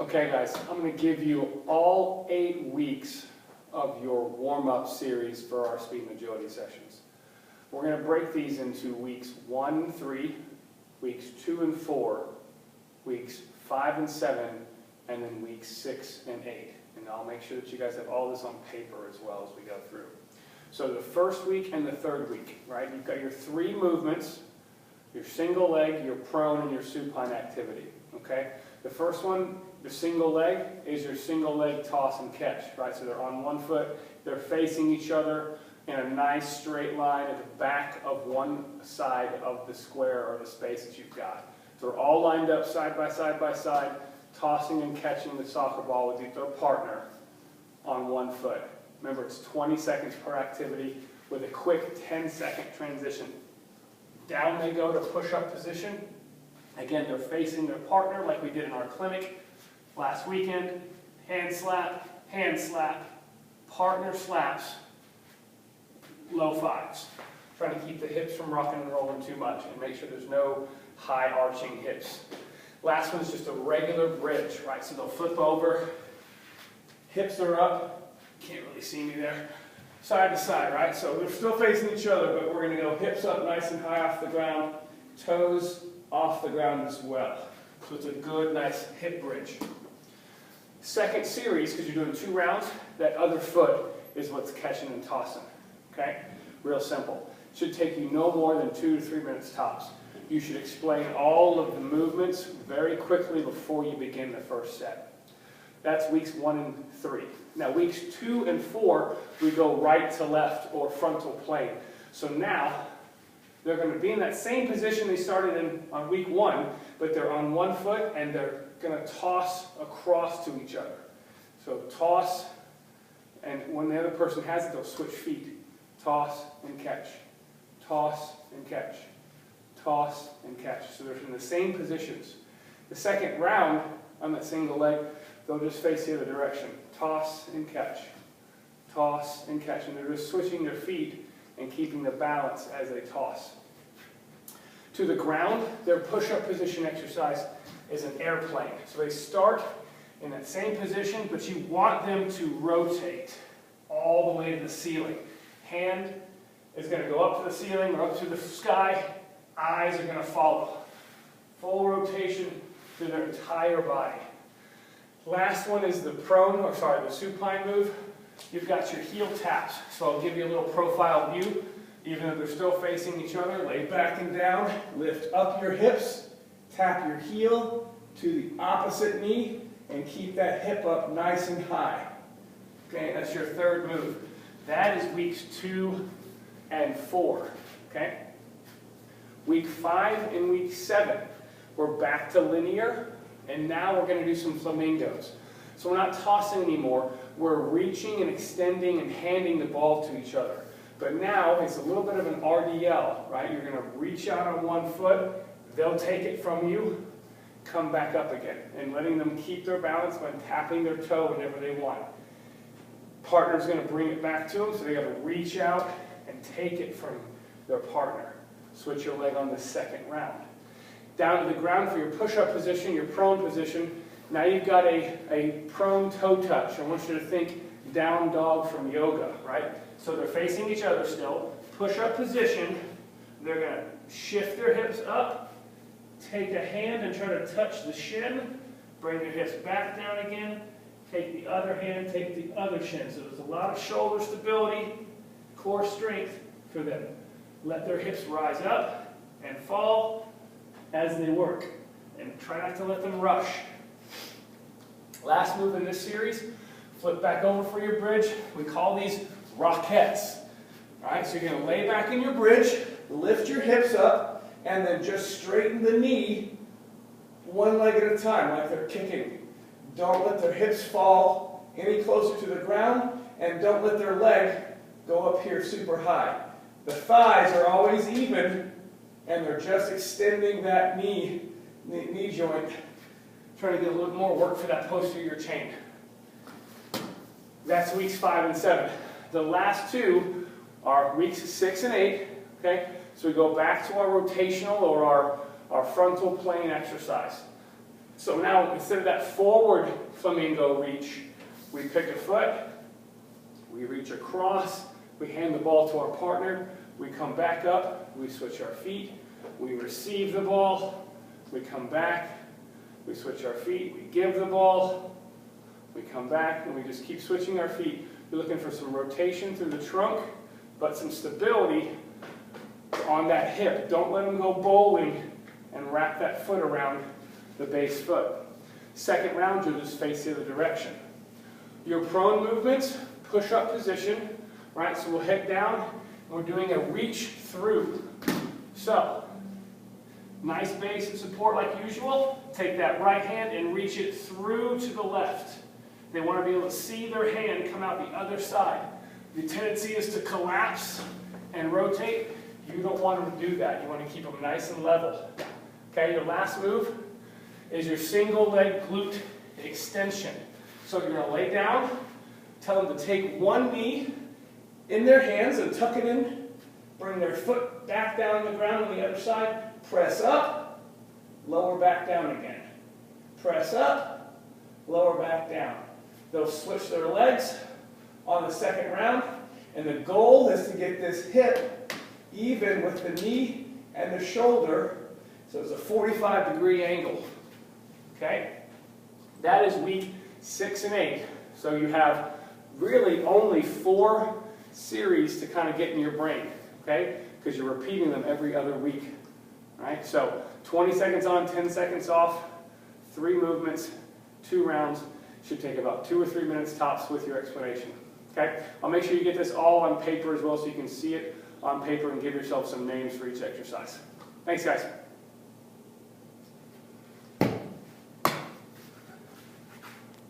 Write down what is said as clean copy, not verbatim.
Okay guys, I'm going to give you all 8 weeks of your warm-up series for our speed and agility sessions. We're going to break these into weeks 1 and 3, weeks 2 and 4, weeks 5 and 7, and then weeks 6 and 8. And I'll make sure that you guys have all this on paper as well as we go through. So the first week and the third week, right? You've got your 3 movements, your single leg, your prone, and your supine activity, okay? The first one, the single leg, is your single leg toss and catch, right? So they're on one foot, they're facing each other in a nice straight line at the back of one side of the square or the space that you've got. So they're all lined up side by side, tossing and catching the soccer ball with their partner on one foot. Remember, it's 20 seconds per activity with a quick 10-second transition. Down they go to push-up position. Again, they're facing their partner like we did in our clinic last weekend. Hand slap, partner slaps, low fives. Trying to keep the hips from rocking and rolling too much and make sure there's no high arching hips. Last one is just a regular bridge, right? So they'll flip over, hips are up, can't really see me there, side to side, right? So they're still facing each other, but we're going to go hips up nice and high off the ground, toes off the ground as well. So it's a good, nice hip bridge. Second series, because you're doing 2 rounds, that other foot is what's catching and tossing, okay? Real simple. Should take you no more than 2 to 3 minutes tops. You should explain all of the movements very quickly before you begin the first set. That's weeks 1 and 3. Now weeks 2 and 4, we go right to left or frontal plane. So now, they're going to be in that same position they started in on week 1, but they're on one foot and they're going to toss across to each other. So toss, and when the other person has it, they'll switch feet. Toss and catch. Toss and catch. Toss and catch. So they're in the same positions. The second round on that single leg, they'll just face the other direction. Toss and catch. Toss and catch. And they're just switching their feet and keeping the balance as they toss. To the ground, their push-up position exercise is an airplane. So they start in that same position, but you want them to rotate all the way to the ceiling. Hand is going to go up to the ceiling or up to the sky. Eyes are going to follow. Full rotation through their entire body. Last one is the the supine move. You've got your heel taps. So I'll give you a little profile view. Even though they're still facing each other, lay back and down, lift up your hips, tap your heel to the opposite knee, and keep that hip up nice and high. Okay, that's your third move. That is weeks 2 and 4. Okay? Week 5 and week 7, we're back to linear, and now we're going to do some flamingos. So we're not tossing anymore, we're reaching and extending and handing the ball to each other. But now it's a little bit of an RDL, right? You're going to reach out on one foot, they'll take it from you, come back up again, and letting them keep their balance by tapping their toe whenever they want. Partner's going to bring it back to them, so they got to reach out and take it from their partner. Switch your leg on the second round. Down to the ground for your push-up position, your prone position. Now you've got a prone toe touch. I want you to think down dog from yoga, right? So they're facing each other still. Push-up position. They're going to shift their hips up, take a hand and try to touch the shin, bring their hips back down again, take the other hand, take the other shin. So there's a lot of shoulder stability, core strength for them. Let their hips rise up and fall as they work. And try not to let them rush. Last move in this series, flip back over for your bridge. We call these Rockettes. All right, so you're going to lay back in your bridge, lift your hips up, and then just straighten the knee one leg at a time, like they're kicking. Don't let their hips fall any closer to the ground, and don't let their leg go up here super high. The thighs are always even, and they're just extending that knee joint, trying to get a little more work for that posterior chain. That's weeks 5 and 7. The last 2 are weeks 6 and 8. Okay, so we go back to our rotational or our frontal plane exercise. So now, instead of that forward flamingo reach, we pick a foot, we reach across, we hand the ball to our partner, we come back up, we switch our feet, we receive the ball, we come back, we switch our feet, we give the ball, we come back, and we just keep switching our feet. You're looking for some rotation through the trunk, but some stability on that hip. Don't let them go bowling and wrap that foot around the base foot. Second round, you'll just face the other direction. Your prone movements, push-up position, right? So we'll head down, and we're doing a reach through. So, nice base and support like usual. Take that right hand and reach it through to the left. They want to be able to see their hand come out the other side. The tendency is to collapse and rotate. You don't want them to do that. You want to keep them nice and level. Okay, your last move is your single leg glute extension. So you're going to lay down, tell them to take one knee in their hands and tuck it in, bring their foot back down on the ground on the other side, press up, lower back down again. Press up, lower back down. They'll switch their legs on the second round, and the goal is to get this hip even with the knee and the shoulder, so it's a 45-degree angle. Okay? That is week 6 and 8. So you have really only 4 series to kind of get in your brain, okay? Because you're repeating them every other week. All right? So 20 seconds on, 10 seconds off, 3 movements, 2 rounds. Should take about 2 or 3 minutes tops with your explanation. Okay? I'll make sure you get this all on paper as well so you can see it on paper and give yourself some names for each exercise. Thanks, guys.